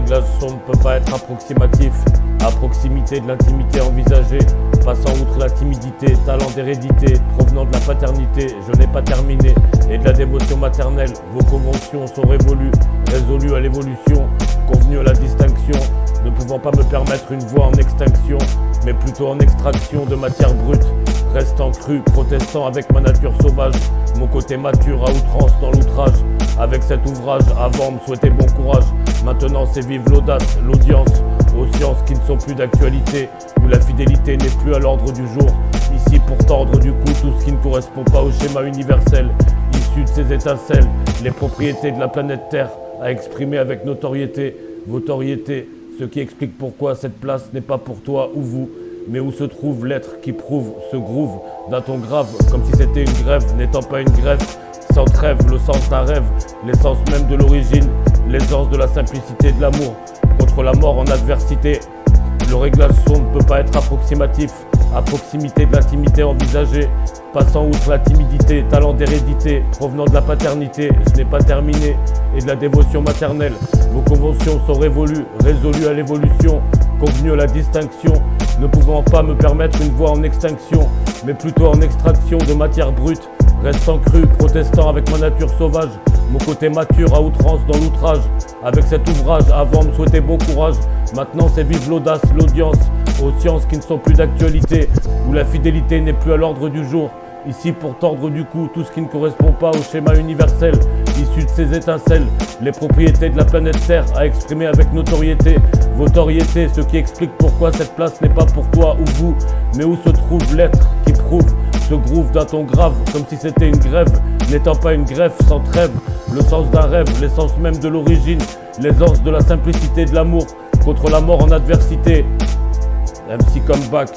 réglage son ne peut pas être approximatif, à proximité de l'intimité envisagée, passant outre la timidité, talent d'hérédité, provenant de la paternité, je n'ai pas terminé, et de la dévotion maternelle, vos conventions sont révolues, résolues à l'évolution, convenues à la distinction, ne pouvant pas me permettre une voie en extinction, mais plutôt en extraction de matière brute, restant cru, protestant avec ma nature sauvage, mon côté mature à outrance dans l'outrage, avec cet ouvrage, avant me souhaiter bon courage, maintenant c'est vive l'audace, l'audience, aux sciences qui ne sont plus d'actualité, où la fidélité n'est plus à l'ordre du jour, ici pour tordre du cou tout ce qui ne correspond pas au schéma universel, issu de ces étincelles, les propriétés de la planète Terre, à exprimer avec notoriété, votoriété, ce qui explique pourquoi cette place n'est pas pour toi ou vous, mais où se trouve l'être qui prouve ce groove d'un ton grave, comme si c'était une grève, n'étant pas une greffe, sans trêve, le sens d'un rêve, l'essence même de l'origine, l'aisance de la simplicité de l'amour, contre la mort en adversité. Le réglage son ne peut pas être approximatif, à proximité de l'intimité envisagée, passant outre la timidité, talent d'hérédité, provenant de la paternité, je n'ai pas terminé, et de la dévotion maternelle. Vos conventions sont révolues, résolues à l'évolution, convenues à la distinction, ne pouvant pas me permettre une voie en extinction, mais plutôt en extraction de matière brute, restant cru, protestant avec ma nature sauvage, mon côté mature à outrance dans l'outrage, avec cet ouvrage, avant me souhaiter bon courage, maintenant c'est vive l'audace, l'audience, aux sciences qui ne sont plus d'actualité, où la fidélité n'est plus à l'ordre du jour, ici pour tordre du cou tout ce qui ne correspond pas au schéma universel, issu de ces étincelles, les propriétés de la planète Terre, à exprimer avec notoriété, votoriété, ce qui explique pourquoi cette place n'est pas pour toi ou vous, mais où se trouve l'être qui prouve ce groove d'un ton grave, comme si c'était une grève, n'étant pas une greffe sans trêve, le sens d'un rêve, l'essence même de l'origine, l'aisance de la simplicité de l'amour, contre la mort en adversité. MC Comeback.